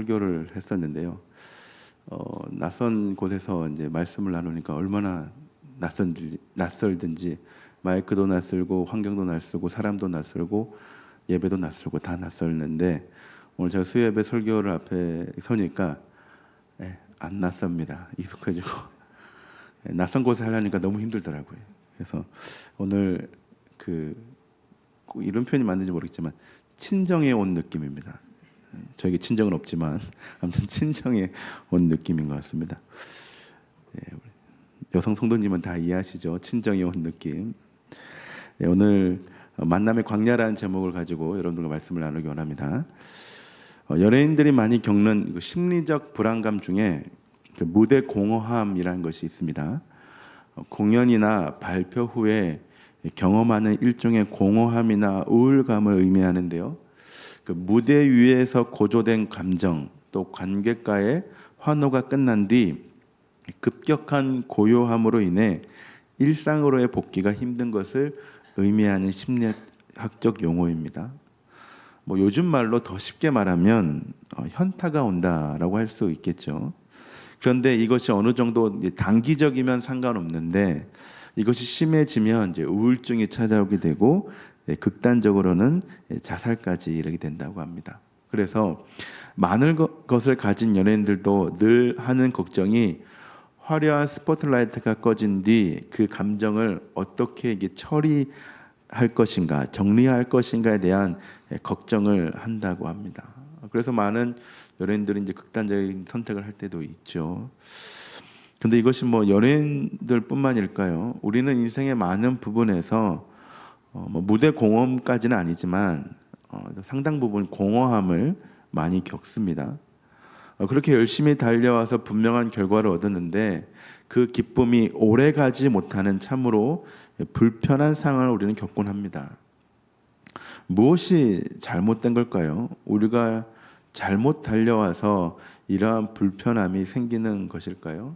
설교를 했었는데요. 낯선 곳에서 이제 말씀을 나누니까 얼마나 낯설든지 마이크도 낯설고 환경도 낯설고 사람도 낯설고 예배도 낯설고 다 낯설는데 오늘 제가 수요예배 설교를 앞에 서니까 안 낯섭니다. 익숙해지고 낯선 곳에 하려니까 너무 힘들더라고요. 그래서 오늘 꼭 이런 표현이 맞는지 모르겠지만 친정에 온 느낌입니다. 저에게 친정은 없지만 아무튼 친정에 온 느낌인 것 같습니다. 여성 성도님은 다 이해하시죠? 친정에 온 느낌. 오늘 만남의 광야라는 제목을 가지고 여러분들과 말씀을 나누기 원합니다. 연예인들이 많이 겪는 심리적 불안감 중에 무대 공허함이라는 것이 있습니다. 공연이나 발표 후에 경험하는 일종의 공허함이나 우울감을 의미하는데요. 무대 위에서 고조된 감정, 또 관객과의 환호가 끝난 뒤 급격한 고요함으로 인해 일상으로의 복귀가 힘든 것을 의미하는 심리학적 용어입니다. 요즘 말로 더 쉽게 말하면 현타가 온다라고 할 수 있겠죠. 그런데 이것이 어느 정도 단기적이면 상관없는데 이것이 심해지면 이제 우울증이 찾아오게 되고 극단적으로는 자살까지 이르게 된다고 합니다. 그래서 많은 것을 가진 연예인들도 늘 하는 걱정이 화려한 스포트라이트가 꺼진 뒤 그 감정을 어떻게 처리할 것인가, 정리할 것인가에 대한 걱정을 한다고 합니다. 그래서 많은 연예인들이 이제 극단적인 선택을 할 때도 있죠. 근데 이것이 연예인들뿐만일까요? 우리는 인생의 많은 부분에서 무대 공허함까지는 아니지만 상당 부분 공허함을 많이 겪습니다. 그렇게 열심히 달려와서 분명한 결과를 얻었는데 그 기쁨이 오래가지 못하는 참으로 불편한 상황을 우리는 겪곤 합니다. 무엇이 잘못된 걸까요? 우리가 잘못 달려와서 이러한 불편함이 생기는 것일까요?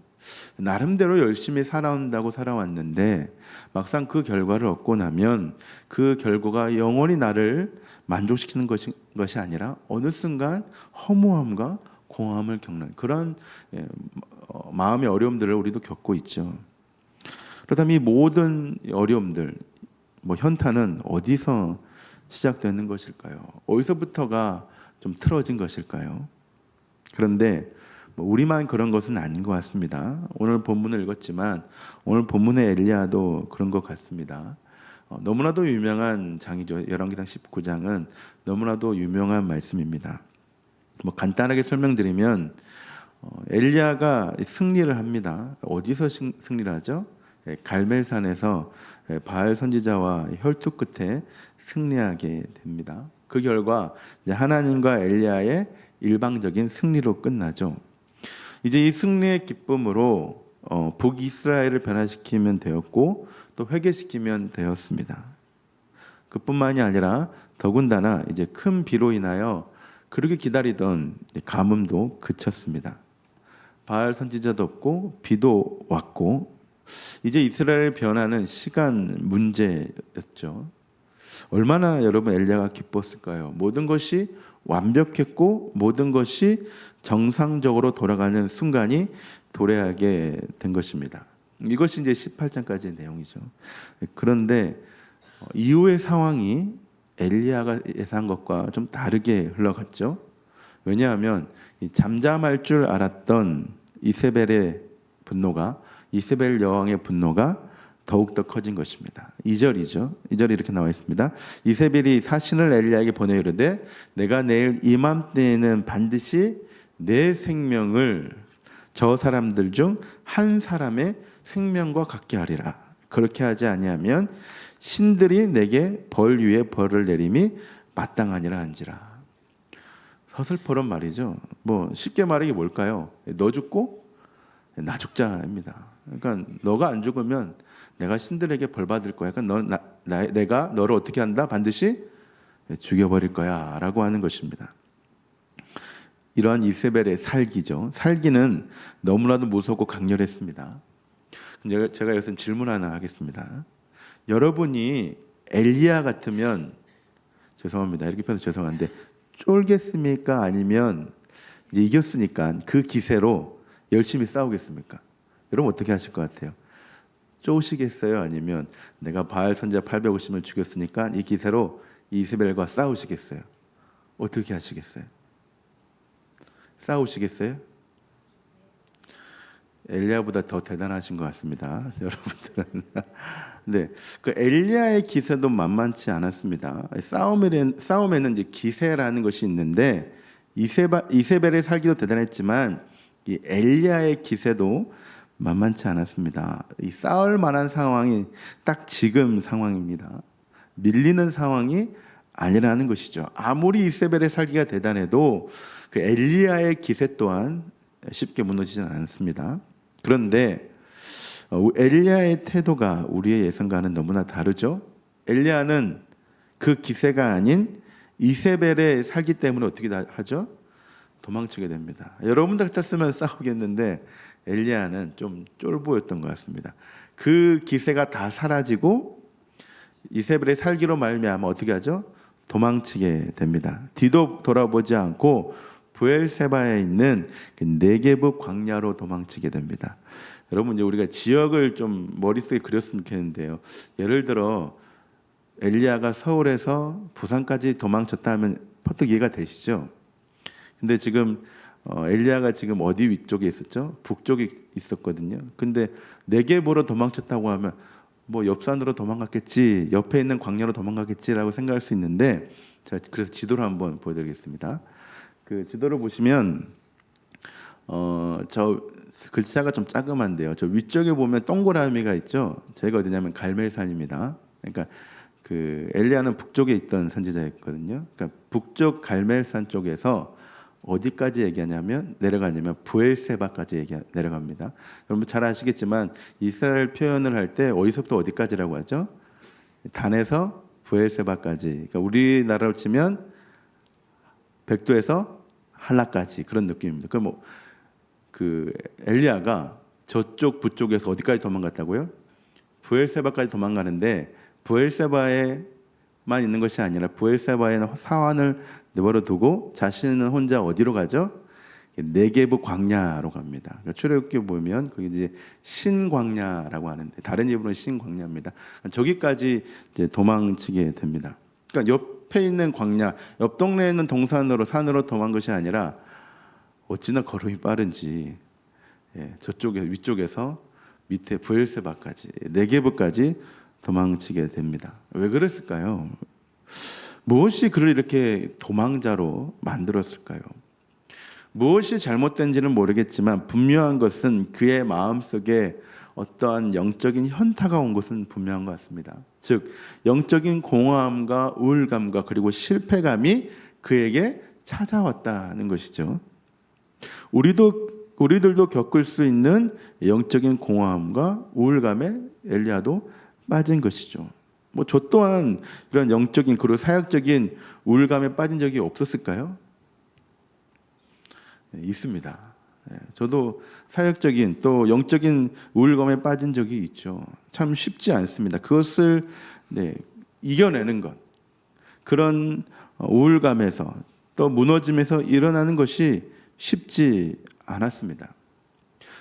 나름대로 열심히 살아온다고 살아왔는데 막상 그 결과를 얻고 나면 그 결과가 영원히 나를 만족시키는 것이 아니라 어느 순간 허무함과 공허함을 겪는 그런 마음의 어려움들을 우리도 겪고 있죠. 그렇다면 이 모든 어려움들, 현타는 어디서 시작되는 것일까요? 어디서부터가 좀 틀어진 것일까요? 그런데 우리만 그런 것은 아닌 것 같습니다. 오늘 본문을 읽었지만 오늘 본문의 엘리야도 그런 것 같습니다. 너무나도 유명한 장이죠. 열왕기상 19장은 너무나도 유명한 말씀입니다. 간단하게 설명드리면 엘리야가 승리를 합니다. 어디서 승리를 하죠? 갈멜산에서 바알 선지자와 혈투 끝에 승리하게 됩니다. 그 결과 하나님과 엘리야의 일방적인 승리로 끝나죠. 이제 이 승리의 기쁨으로 북이스라엘을 변화시키면 되었고 또 회개시키면 되었습니다. 그뿐만이 아니라 더군다나 이제 큰 비로 인하여 그렇게 기다리던 가뭄도 그쳤습니다. 바알 선지자도 없고 비도 왔고 이제 이스라엘 변화는 시간 문제였죠. 얼마나 여러분 엘리야가 기뻤을까요? 모든 것이 완벽했고 모든 것이 정상적으로 돌아가는 순간이 도래하게 된 것입니다. 이것이 이제 18장까지의 내용이죠. 그런데 이후의 상황이 엘리야가 예상한 것과 좀 다르게 흘러갔죠. 왜냐하면 잠잠할 줄 알았던 이세벨의 분노가 이세벨 여왕의 분노가 더욱더 커진 것입니다. 2절이죠. 2절이 이렇게 나와 있습니다. 이세벨이 사신을 엘리야에게 보내 이르되 내가 내일 이맘때에는 반드시 내 생명을 저 사람들 중 한 사람의 생명과 같게 하리라. 그렇게 하지 아니하면 신들이 내게 벌 위에 벌을 내림이 마땅하니라 한지라. 서슬퍼런 말이죠. 쉽게 말하기 뭘까요? 너 죽고 나 죽자입니다. 그러니까 너가 안 죽으면 내가 신들에게 벌 받을 거야. 그러니까 내가 너를 어떻게 한다? 반드시 죽여버릴 거야 라고 하는 것입니다. 이러한 이세벨의 살기죠. 살기는 너무나도 무섭고 강렬했습니다. 제가 여기서 질문 하나 하겠습니다. 여러분이 엘리야 같으면 죄송합니다. 이렇게 표현해서 죄송한데 쫄겠습니까? 아니면 이제 이겼으니까 그 기세로 열심히 싸우겠습니까? 여러분 어떻게 하실 것 같아요? 쪼으시겠어요? 아니면 내가 바알 선지자 850을 죽였으니까 이 기세로 이세벨과 싸우시겠어요? 어떻게 하시겠어요? 싸우시겠어요? 엘리야보다 더 대단하신 것 같습니다. 여러분들은. 네, 그 엘리야의 기세도 만만치 않았습니다. 싸움에는 이제 기세라는 것이 있는데 이세벨의 살기도 대단했지만 이 엘리야의 기세도 만만치 않았습니다. 이 싸울 만한 상황이 딱 지금 상황입니다. 밀리는 상황이 아니라는 것이죠. 아무리 이세벨의 살기가 대단해도 그 엘리야의 기세 또한 쉽게 무너지지는 않습니다. 그런데 엘리야의 태도가 우리의 예상과는 너무나 다르죠. 엘리야는 그 기세가 아닌 이세벨의 살기 때문에 어떻게 하죠? 도망치게 됩니다. 여러분들 같았으면 싸우겠는데 엘리야는 좀 쫄보였던 것 같습니다. 그 기세가 다 사라지고 이세벨의 살기로 말미암아 어떻게 하죠? 도망치게 됩니다. 뒤도 돌아보지 않고 브엘세바에 있는 그 네게브 광야로 도망치게 됩니다. 여러분 이제 우리가 지역을 좀 머릿속에 그렸으면 좋겠는데요. 예를 들어 엘리야가 서울에서 부산까지 도망쳤다 하면 퍼뜩 이해가 되시죠? 근데 지금 엘리야가 지금 어디 위쪽에 있었죠? 북쪽에 있었거든요. 근데 네게브로 도망쳤다고 하면 뭐 옆산으로 도망갔겠지, 옆에 있는 광야로 도망갔겠지라고 생각할 수 있는데, 자 그래서 지도를 한번 보여드리겠습니다. 그 지도를 보시면 저 글자가 좀 작음한데요. 저 위쪽에 보면 동그라미가 있죠. 저희가 어디냐면 갈멜산입니다. 그러니까 그 엘리야는 북쪽에 있던 선지자였거든요. 그러니까 북쪽 갈멜산 쪽에서 어디까지 얘기하냐면 내려가냐면 브엘세바까지 내려갑니다. 여러분 잘 아시겠지만 이스라엘 표현을 할 때 어디서부터 어디까지라고 하죠? 단에서 브엘세바까지. 그러니까 우리나라로 치면 백도에서 한라까지 그런 느낌입니다. 그 엘리야가 저쪽 북쪽에서 어디까지 도망갔다고요? 브엘세바까지 도망가는데 브엘세바에만 있는 것이 아니라 브엘세바의 사환을 내버려 두고 자신은 혼자 어디로 가죠? 네게브 광야로 갑니다. 그러니까 출애굽기 보면 그게 이제 신광야라고 하는데 다른 이름으로는 신광야입니다. 저기까지 이제 도망치게 됩니다. 그러니까 옆에 있는 광야, 옆 동네에 있는 동산으로 산으로 도망간 것이 아니라 어찌나 걸음이 빠른지 저쪽에 위쪽에서 밑에 브엘세바까지 네게브까지 도망치게 됩니다. 왜 그랬을까요? 무엇이 그를 이렇게 도망자로 만들었을까요? 무엇이 잘못된지는 모르겠지만 분명한 것은 그의 마음속에 어떠한 영적인 현타가 온 것은 분명한 것 같습니다. 즉 영적인 공허함과 우울감과 그리고 실패감이 그에게 찾아왔다는 것이죠. 우리들도 겪을 수 있는 영적인 공허함과 우울감에 엘리야도 빠진 것이죠. 뭐 저 또한 이런 영적인 그리고 사역적인 우울감에 빠진 적이 없었을까요? 있습니다. 저도 사역적인 또 영적인 우울감에 빠진 적이 있죠. 참 쉽지 않습니다. 그것을 이겨내는 것, 그런 우울감에서 또 무너짐에서 일어나는 것이 쉽지 않았습니다.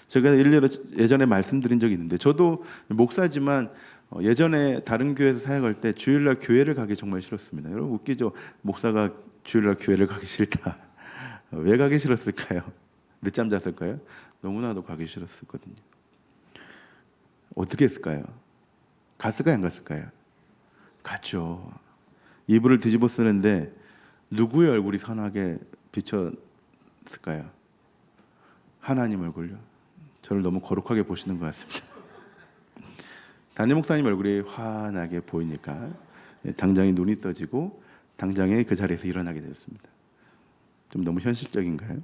제가 일일이 예전에 말씀드린 적이 있는데 저도 목사지만 예전에 다른 교회에서 사역할 때 주일날 교회를 가기 정말 싫었습니다. 여러분 웃기죠? 목사가 주일날 교회를 가기 싫다. 왜 가기 싫었을까요? 늦잠 잤을까요? 너무나도 가기 싫었거든요. 어떻게 했을까요? 갔을까요? 안 갔을까요? 갔죠. 이불을 뒤집어 쓰는데 누구의 얼굴이 선하게 비쳤을까요? 하나님 얼굴요. 저를 너무 거룩하게 보시는 것 같습니다. 담임 목사님 얼굴이 환하게 보이니까 당장에 눈이 떠지고 당장에 그 자리에서 일어나게 되었습니다. 좀 너무 현실적인가요?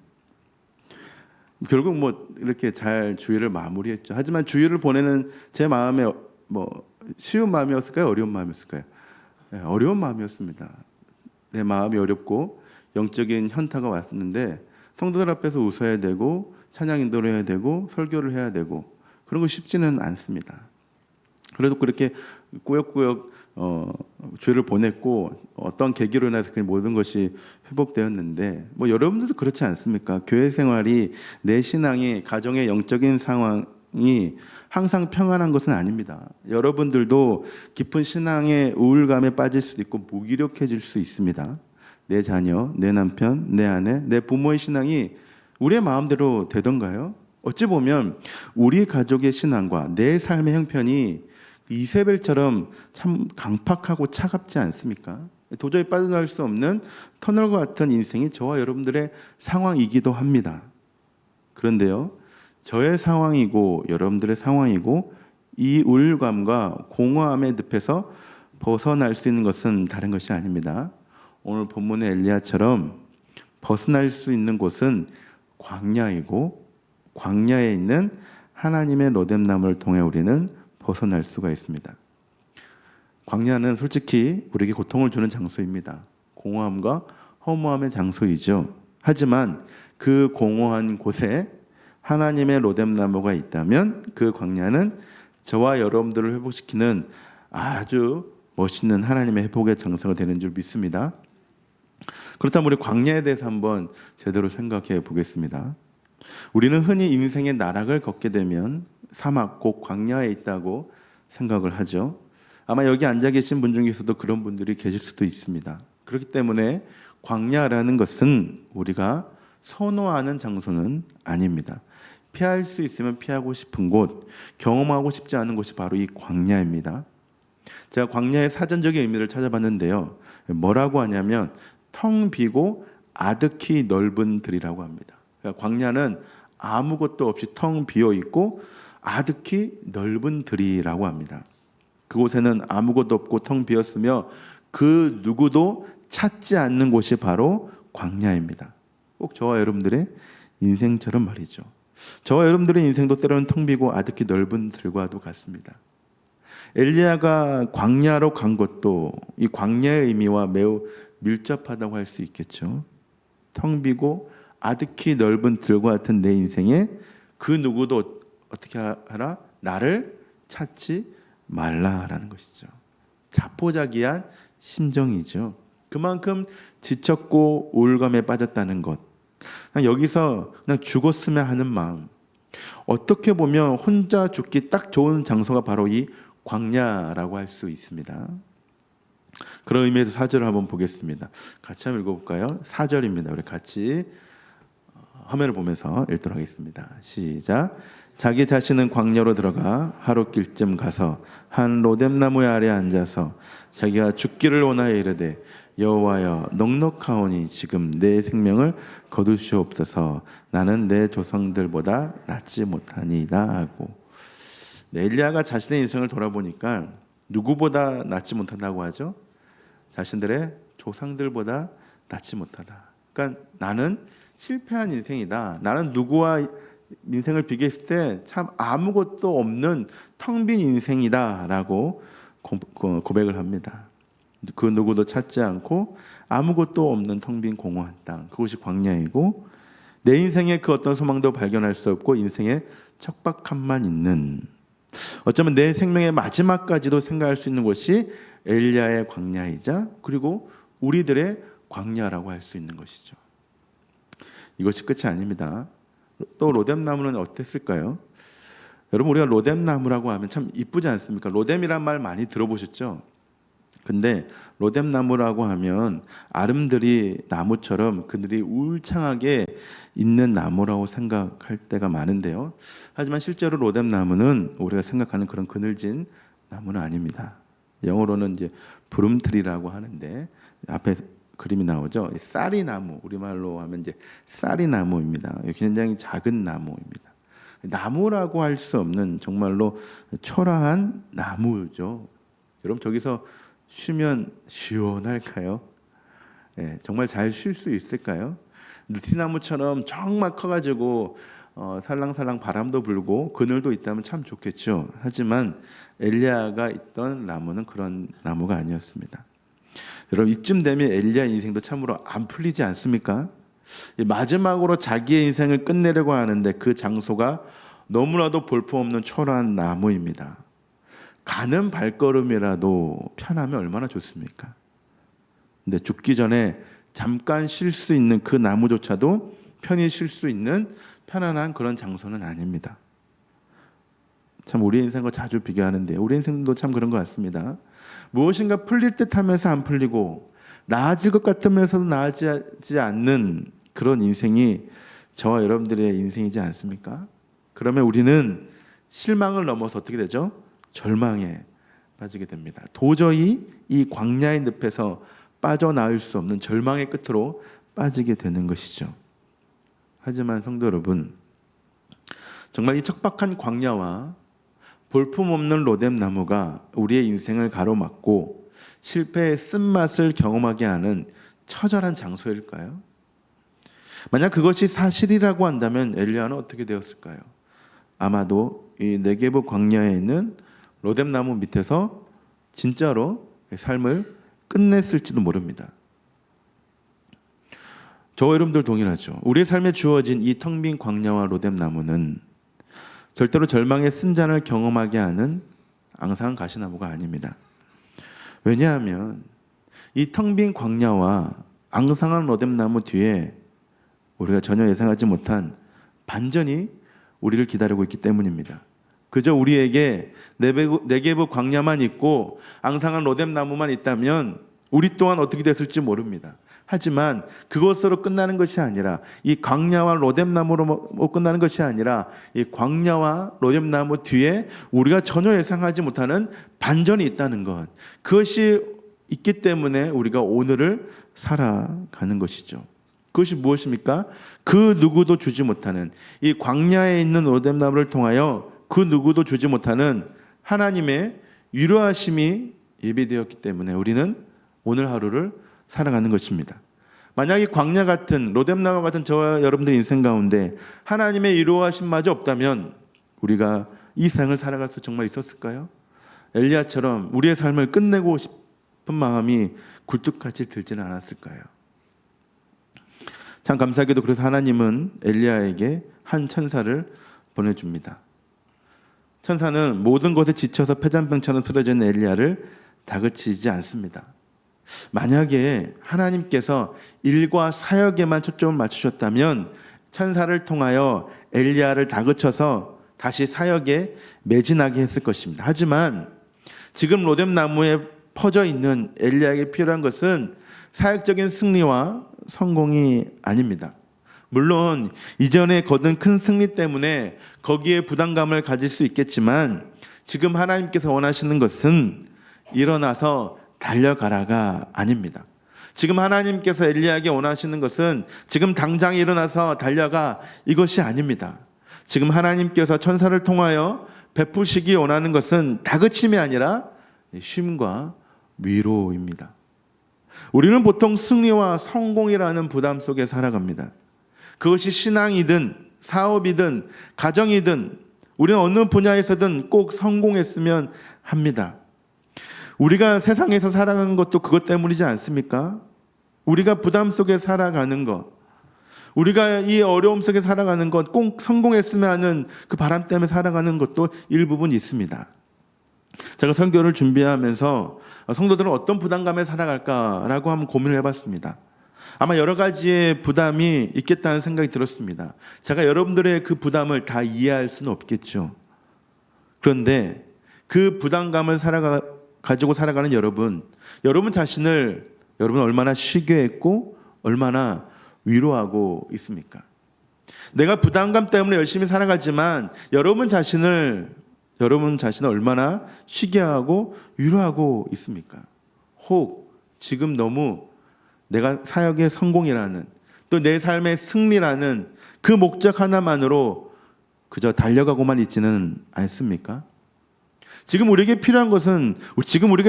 결국 뭐 이렇게 잘 주일을 마무리했죠. 하지만 주일을 보내는 제 마음에 뭐 쉬운 마음이었을까요? 어려운 마음이었을까요? 어려운 마음이었습니다. 내 마음이 어렵고 영적인 현타가 왔는데 성도들 앞에서 웃어야 되고 찬양 인도를 해야 되고 설교를 해야 되고 그런 거 쉽지는 않습니다. 그래도 그렇게 꾸역꾸역 주일을 보냈고 어떤 계기로 인해서 그 모든 것이 회복되었는데 뭐 여러분들도 그렇지 않습니까? 교회 생활이 내 신앙이 가정의 영적인 상황이 항상 평안한 것은 아닙니다. 여러분들도 깊은 신앙의 우울감에 빠질 수도 있고 무기력해질 수 있습니다. 내 자녀, 내 남편, 내 아내, 내 부모의 신앙이 우리의 마음대로 되던가요? 어찌 보면 우리 가족의 신앙과 내 삶의 형편이 이세벨처럼 참 강팍하고 차갑지 않습니까? 도저히 빠져나올 수 없는 터널과 같은 인생이 저와 여러분들의 상황이기도 합니다. 그런데요, 저의 상황이고 여러분들의 상황이고 이 우울감과 공허함의 늪에서 벗어날 수 있는 것은 다른 것이 아닙니다. 오늘 본문의 엘리야처럼 벗어날 수 있는 곳은 광야이고 광야에 있는 하나님의 로뎀나무를 통해 우리는 벗어날 수가 있습니다. 광야는 솔직히 우리에게 고통을 주는 장소입니다. 공허함과 허무함의 장소이죠. 하지만 그 공허한 곳에 하나님의 로뎀나무가 있다면 그 광야는 저와 여러분들을 회복시키는 아주 멋있는 하나님의 회복의 장소가 되는 줄 믿습니다. 그렇다면 우리 광야에 대해서 한번 제대로 생각해 보겠습니다. 우리는 흔히 인생의 나락을 걷게 되면 사막, 곧 광야에 있다고 생각을 하죠. 아마 여기 앉아 계신 분 중에서도 그런 분들이 계실 수도 있습니다. 그렇기 때문에 광야라는 것은 우리가 선호하는 장소는 아닙니다. 피할 수 있으면 피하고 싶은 곳, 경험하고 싶지 않은 곳이 바로 이 광야입니다. 제가 광야의 사전적인 의미를 찾아봤는데요. 뭐라고 하냐면 텅 비고 아득히 넓은 들이라고 합니다. 그러니까 광야는 아무것도 없이 텅 비어 있고 아득히 넓은 들이라고 합니다. 그곳에는 아무것도 없고 텅 비었으며 그 누구도 찾지 않는 곳이 바로 광야입니다. 꼭 저와 여러분들의 인생처럼 말이죠. 저와 여러분들의 인생도 때로는 텅 비고 아득히 넓은 들과도 같습니다. 엘리야가 광야로 간 것도 이 광야의 의미와 매우 밀접하다고 할 수 있겠죠. 텅 비고 아득히 넓은 들과 같은 내 인생에 그 누구도 어떻게 하라? 나를 찾지 말라라는 것이죠. 자포자기한 심정이죠. 그만큼 지쳤고 우울감에 빠졌다는 것. 그냥 여기서 그냥 죽었으면 하는 마음. 어떻게 보면 혼자 죽기 딱 좋은 장소가 바로 이 광야라고 할 수 있습니다. 그런 의미에서 4절을 한번 보겠습니다. 같이 한번 읽어볼까요? 4절입니다. 우리 같이 화면을 보면서 읽도록 하겠습니다. 시작. 자기 자신은 광야로 들어가 하룻길쯤 가서 한 로뎀나무 아래 앉아서 자기가 죽기를 원하여 이르되 여호와여 넉넉하오니 지금 내 생명을 거두시옵소서. 나는 내 조상들보다 낫지 못하니이다 하고. 엘리야가 자신의 인생을 돌아보니까 누구보다 낫지 못한다고 하죠? 자신들의 조상들보다 낫지 못하다. 그러니까 나는 실패한 인생이다. 나는 누구와 인생을 비교했을 때 참 아무것도 없는 텅 빈 인생이다라고 고백을 합니다. 그 누구도 찾지 않고 아무것도 없는 텅 빈 공허한 땅, 그것이 광야이고 내 인생에 그 어떤 소망도 발견할 수 없고 인생의 척박함만 있는, 어쩌면 내 생명의 마지막까지도 생각할 수 있는 곳이 엘리야의 광야이자 그리고 우리들의 광야라고 할 수 있는 것이죠. 이것이 끝이 아닙니다. 또 로뎀나무는 어땠을까요? 여러분, 우리가 로뎀나무라고 하면 참 이쁘지 않습니까? 로뎀이란 말 많이 들어보셨죠? 근데 로뎀나무라고 하면 아름드리 나무처럼 그늘이 울창하게 있는 나무라고 생각할 때가 많은데요. 하지만 실제로 로뎀나무는 우리가 생각하는 그런 그늘진 나무는 아닙니다. 영어로는 이제 브룸트리라고 하는데 앞에 그림이 나오죠. 쌀이나무, 우리말로 하면 이제 쌀이나무입니다. 굉장히 작은 나무입니다. 나무라고 할 수 없는 정말로 초라한 나무죠. 여러분, 저기서 쉬면 시원할까요? 네, 정말 잘 쉴 수 있을까요? 느티나무처럼 정말 커가지고 살랑살랑 바람도 불고 그늘도 있다면 참 좋겠죠. 하지만 엘리야가 있던 나무는 그런 나무가 아니었습니다. 여러분, 이쯤 되면 엘리야 인생도 참으로 안 풀리지 않습니까? 마지막으로 자기의 인생을 끝내려고 하는데 그 장소가 너무나도 볼품없는 초라한 나무입니다. 가는 발걸음이라도 편하면 얼마나 좋습니까? 근데 죽기 전에 잠깐 쉴 수 있는 그 나무조차도 편히 쉴 수 있는 편안한 그런 장소는 아닙니다. 참 우리 인생과 자주 비교하는데 우리 인생도 참 그런 것 같습니다. 무엇인가 풀릴 듯 하면서 안 풀리고 나아질 것 같으면서도 나아지지 않는 그런 인생이 저와 여러분들의 인생이지 않습니까? 그러면 우리는 실망을 넘어서 어떻게 되죠? 절망에 빠지게 됩니다. 도저히 이 광야의 늪에서 빠져나올 수 없는 절망의 끝으로 빠지게 되는 것이죠. 하지만 성도 여러분, 정말 이 척박한 광야와 볼품없는 로뎀 나무가 우리의 인생을 가로막고 실패의 쓴맛을 경험하게 하는 처절한 장소일까요? 만약 그것이 사실이라고 한다면 엘리야는 어떻게 되었을까요? 아마도 이 네게브 광야에 있는 로뎀 나무 밑에서 진짜로 삶을 끝냈을지도 모릅니다. 저와 여러분들 동일하죠. 우리의 삶에 주어진 이 텅 빈 광야와 로뎀 나무는 절대로 절망의 쓴잔을 경험하게 하는 앙상한 가시나무가 아닙니다. 왜냐하면 이 텅 빈 광야와 앙상한 로뎀 나무 뒤에 우리가 전혀 예상하지 못한 반전이 우리를 기다리고 있기 때문입니다. 그저 우리에게 네게브 광야만 있고 앙상한 로뎀 나무만 있다면 우리 또한 어떻게 됐을지 모릅니다. 하지만 그것으로 끝나는 것이 아니라 이 광야와 로뎀 나무로 끝나는 것이 아니라 이 광야와 로뎀 나무 뒤에 우리가 전혀 예상하지 못하는 반전이 있다는 것, 그것이 있기 때문에 우리가 오늘을 살아가는 것이죠. 그것이 무엇입니까? 그 누구도 주지 못하는, 이 광야에 있는 로뎀 나무를 통하여 그 누구도 주지 못하는 하나님의 위로하심이 예비되었기 때문에 우리는 오늘 하루를 살아가는 것입니다. 만약 이 광야 같은 로뎀 나무 같은 저와 여러분들 인생 가운데 하나님의 위로하심마저 없다면 우리가 이 생을 살아갈 수 정말 있었을까요? 엘리야처럼 우리의 삶을 끝내고 싶은 마음이 굴뚝같이 들지는 않았을까요? 참 감사하게도 그래서 하나님은 엘리야에게 한 천사를 보내줍니다. 천사는 모든 것에 지쳐서 패잔병처럼 쓰러져 있는 엘리야를 다그치지 않습니다. 만약에 하나님께서 일과 사역에만 초점을 맞추셨다면 천사를 통하여 엘리야를 다그쳐서 다시 사역에 매진하게 했을 것입니다. 하지만 지금 로뎀 나무에 퍼져 있는 엘리야에게 필요한 것은 사역적인 승리와 성공이 아닙니다. 물론 이전에 거둔 큰 승리 때문에 거기에 부담감을 가질 수 있겠지만 지금 하나님께서 원하시는 것은 일어나서 달려가라가 아닙니다. 지금 하나님께서 엘리야에게 원하시는 것은 지금 당장 일어나서 달려가 이것이 아닙니다. 지금 하나님께서 천사를 통하여 베푸시기 원하는 것은 다그침이 아니라 쉼과 위로입니다. 우리는 보통 승리와 성공이라는 부담 속에 살아갑니다. 그것이 신앙이든 사업이든 가정이든 우리는 어느 분야에서든 꼭 성공했으면 합니다. 우리가 세상에서 살아가는 것도 그것 때문이지 않습니까? 우리가 부담 속에 살아가는 것, 우리가 이 어려움 속에 살아가는 것, 꼭 성공했으면 하는 그 바람 때문에 살아가는 것도 일부분 있습니다. 제가 설교를 준비하면서 성도들은 어떤 부담감에 살아갈까라고 한번 고민을 해봤습니다. 아마 여러 가지의 부담이 있겠다는 생각이 들었습니다. 제가 여러분들의 그 부담을 다 이해할 수는 없겠죠. 그런데 그 부담감을 가지고 살아가는 여러분 자신을 여러분 얼마나 쉬게 했고 얼마나 위로하고 있습니까? 내가 부담감 때문에 열심히 살아가지만 여러분 자신을 얼마나 쉬게 하고 위로하고 있습니까? 혹 지금 너무 내가 사역의 성공이라는 또 내 삶의 승리라는 그 목적 하나만으로 그저 달려가고만 있지는 않습니까? 지금 우리에게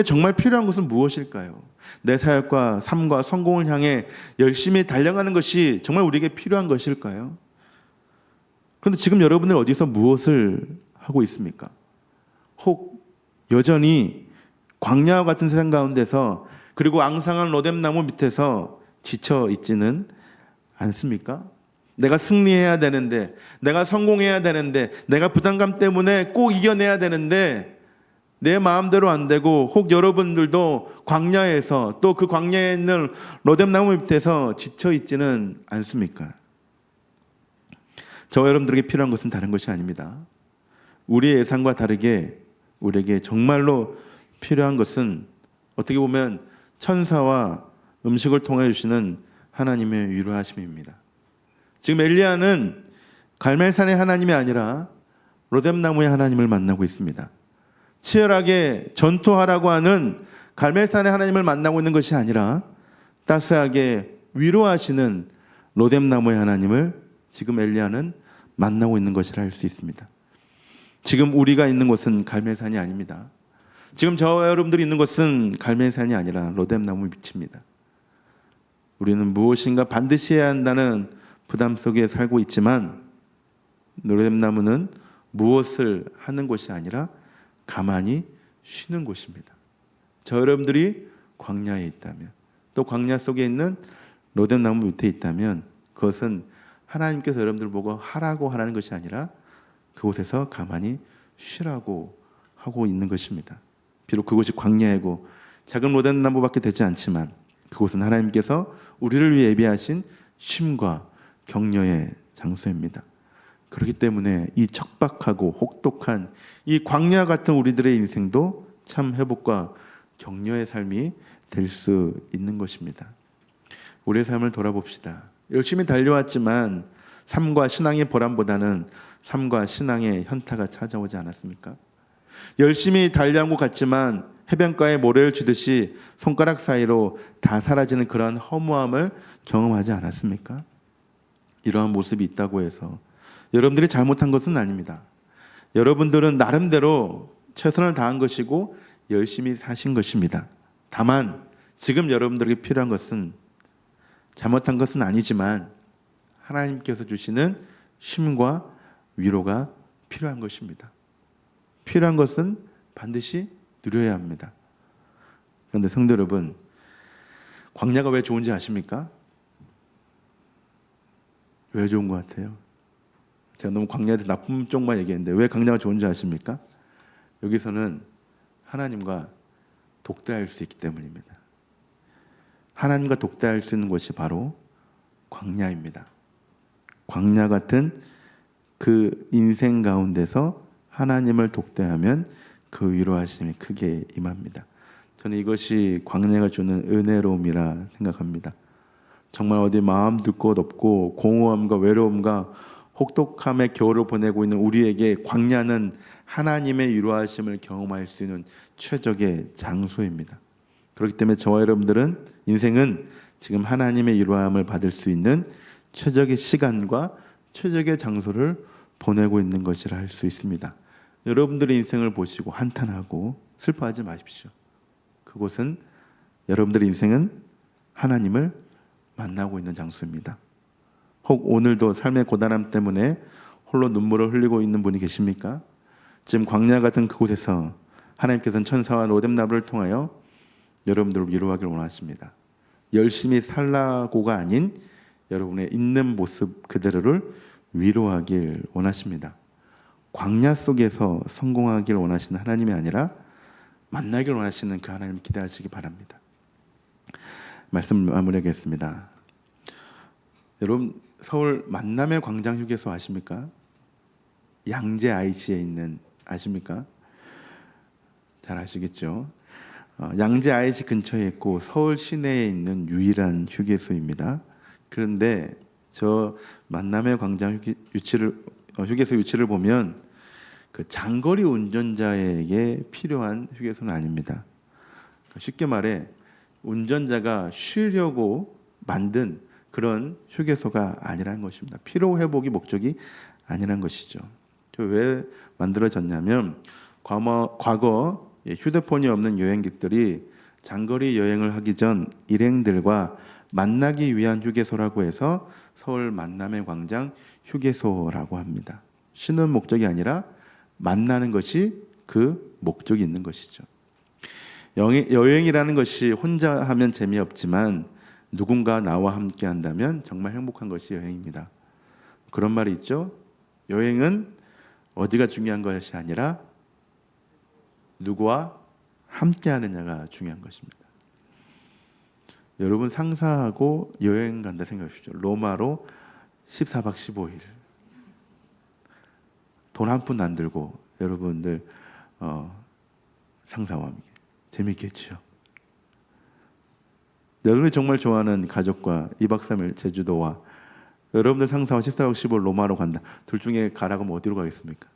정말 필요한 것은 무엇일까요? 내 사역과 삶과 성공을 향해 열심히 달려가는 것이 정말 우리에게 필요한 것일까요? 그런데 지금 여러분들 어디서 무엇을 하고 있습니까? 혹 여전히 광야와 같은 세상 가운데서 그리고 앙상한 로뎀 나무 밑에서 지쳐 있지는 않습니까? 내가 승리해야 되는데, 내가 성공해야 되는데, 내가 부담감 때문에 꼭 이겨내야 되는데 내 마음대로 안 되고 혹 여러분들도 광야에서 또 그 광야에 있는 로뎀나무 밑에서 지쳐 있지는 않습니까? 저와 여러분들에게 필요한 것은 다른 것이 아닙니다. 우리의 예상과 다르게 우리에게 정말로 필요한 것은 어떻게 보면 천사와 음식을 통해 주시는 하나님의 위로하심입니다. 지금 엘리야는 갈멜산의 하나님이 아니라 로뎀나무의 하나님을 만나고 있습니다. 치열하게 전투하라고 하는 갈멜산의 하나님을 만나고 있는 것이 아니라 따스하게 위로하시는 로뎀나무의 하나님을 지금 엘리야는 만나고 있는 것이라 할 수 있습니다. 지금 우리가 있는 곳은 갈멜산이 아닙니다. 지금 저와 여러분들이 있는 곳은 갈멜산이 아니라 로뎀나무 밑입니다. 우리는 무엇인가 반드시 해야 한다는 부담 속에 살고 있지만 로뎀나무는 무엇을 하는 곳이 아니라 가만히 쉬는 곳입니다. 저 여러분들이 광야에 있다면 또 광야 속에 있는 로뎀나무 밑에 있다면 그것은 하나님께서 여러분들 보고 하라고 하라는 것이 아니라 그곳에서 가만히 쉬라고 하고 있는 것입니다. 비록 그곳이 광야이고 작은 로뎀나무밖에 되지 않지만 그곳은 하나님께서 우리를 위해 예비하신 쉼과 격려의 장소입니다. 그렇기 때문에 이 척박하고 혹독한 이 광야 같은 우리들의 인생도 참 회복과 격려의 삶이 될 수 있는 것입니다. 우리의 삶을 돌아봅시다. 열심히 달려왔지만 삶과 신앙의 보람보다는 삶과 신앙의 현타가 찾아오지 않았습니까? 열심히 달려온 것 같지만 해변가에 모래를 주듯이 손가락 사이로 다 사라지는 그러한 허무함을 경험하지 않았습니까? 이러한 모습이 있다고 해서 여러분들이 잘못한 것은 아닙니다. 여러분들은 나름대로 최선을 다한 것이고 열심히 사신 것입니다. 다만 지금 여러분들에게 필요한 것은 잘못한 것은 아니지만 하나님께서 주시는 쉼과 위로가 필요한 것입니다. 필요한 것은 반드시 누려야 합니다. 그런데 성도 여러분, 광야가 왜 좋은지 아십니까? 왜 좋은 것 같아요? 제가 너무 광야에 대해서 나쁜 쪽만 얘기했는데 왜 광야가 좋은지 아십니까? 여기서는 하나님과 독대할 수 있기 때문입니다. 하나님과 독대할 수 있는 곳이 바로 광야입니다. 광야 같은 그 인생 가운데서 하나님을 독대하면 그 위로하심이 크게 임합니다. 저는 이것이 광야가 주는 은혜로움이라 생각합니다. 정말 어디 마음둘 곳 없고 공허함과 외로움과 혹독함의 겨울을 보내고 있는 우리에게 광야는 하나님의 위로하심을 경험할 수 있는 최적의 장소입니다. 그렇기 때문에 저와 여러분들은 인생은 지금 하나님의 위로함을 받을 수 있는 최적의 시간과 최적의 장소를 보내고 있는 것이라 할 수 있습니다. 여러분들의 인생을 보시고 한탄하고 슬퍼하지 마십시오. 그곳은 여러분들의 인생은 하나님을 만나고 있는 장소입니다. 혹 오늘도 삶의 고단함 때문에 홀로 눈물을 흘리고 있는 분이 계십니까? 지금 광야 같은 그곳에서 하나님께서는 천사와 로뎀나무를 통하여 여러분들을 위로하길 원하십니다. 열심히 살라고가 아닌 여러분의 있는 모습 그대로를 위로하길 원하십니다. 광야 속에서 성공하길 원하시는 하나님이 아니라 만나길 원하시는 그 하나님을 기대하시기 바랍니다. 말씀 마무리하겠습니다. 여러분 서울 만남의 광장 휴게소 아십니까? 양재 IC에 있는 아십니까? 잘 아시겠죠? 양재 IC 근처에 있고 서울 시내에 있는 유일한 휴게소입니다. 그런데 저 만남의 광장 휴게소 위치를 보면 그 장거리 운전자에게 필요한 휴게소는 아닙니다. 쉽게 말해 운전자가 쉬려고 만든 그런 휴게소가 아니라는 것입니다. 피로 회복이 목적이 아니라는 것이죠. 왜 만들어졌냐면 과거 휴대폰이 없는 여행객들이 장거리 여행을 하기 전 일행들과 만나기 위한 휴게소라고 해서 서울 만남의 광장 휴게소라고 합니다. 쉬는 목적이 아니라 만나는 것이 그 목적이 있는 것이죠. 여행이라는 것이 혼자 하면 재미없지만 누군가 나와 함께 한다면 정말 행복한 것이 여행입니다. 그런 말이 있죠. 여행은 어디가 중요한 것이 아니라 누구와 함께 하느냐가 중요한 것입니다. 여러분 상사하고 여행 간다 생각하십시오. 로마로 14박 15일. 돈 한 푼 안 들고 여러분들 상사와 함께 재밌겠죠. 여러분이 정말 좋아하는 가족과 2박 3일 제주도와 여러분들 상사와 14박 15일 로마로 간다. 둘 중에 가라고 하면 어디로 가겠습니까?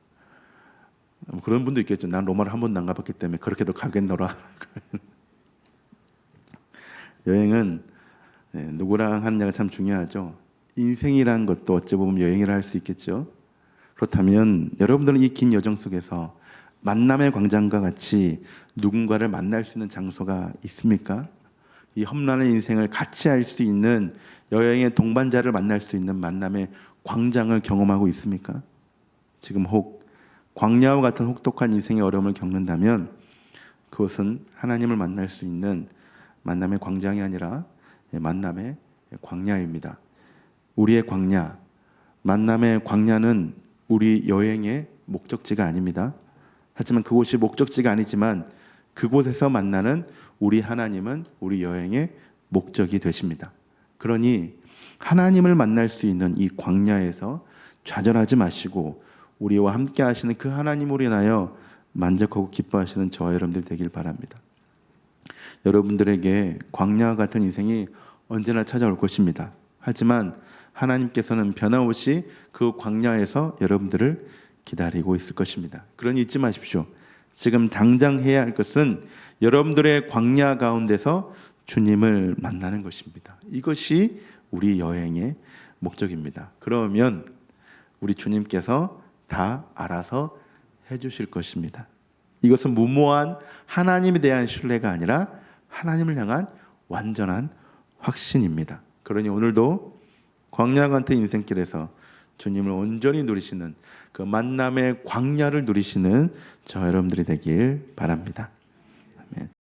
그런 분도 있겠죠. 난 로마를 한 번도 안 가봤기 때문에 그렇게도 가겠노라. 여행은 누구랑 하느냐가 참 중요하죠. 인생이란 것도 어찌 보면 여행이라 할 수 있겠죠. 그렇다면 여러분들은 이 긴 여정 속에서 만남의 광장과 같이 누군가를 만날 수 있는 장소가 있습니까? 이 험난한 인생을 같이 할 수 있는 여행의 동반자를 만날 수 있는 만남의 광장을 경험하고 있습니까? 지금 혹 광야와 같은 혹독한 인생의 어려움을 겪는다면 그것은 하나님을 만날 수 있는 만남의 광장이 아니라 만남의 광야입니다. 우리의 광야, 만남의 광야는 우리 여행의 목적지가 아닙니다. 하지만 그곳이 목적지가 아니지만 그곳에서 만나는 우리 하나님은 우리 여행의 목적이 되십니다. 그러니 하나님을 만날 수 있는 이 광야에서 좌절하지 마시고 우리와 함께 하시는 그 하나님으로 인하여 만족하고 기뻐하시는 저와 여러분들 되길 바랍니다. 여러분들에게 광야와 같은 인생이 언제나 찾아올 것입니다. 하지만 하나님께서는 변함없이 그 광야에서 여러분들을 기다리고 있을 것입니다. 그러니 잊지 마십시오. 지금 당장 해야 할 것은 여러분들의 광야 가운데서 주님을 만나는 것입니다. 이것이 우리 여행의 목적입니다. 그러면 우리 주님께서 다 알아서 해주실 것입니다. 이것은 무모한 하나님에 대한 신뢰가 아니라 하나님을 향한 완전한 확신입니다. 그러니 오늘도 광야 같은 인생길에서 주님을 온전히 누리시는 그 만남의 광야를 누리시는 저 여러분들이 되길 바랍니다. 아멘.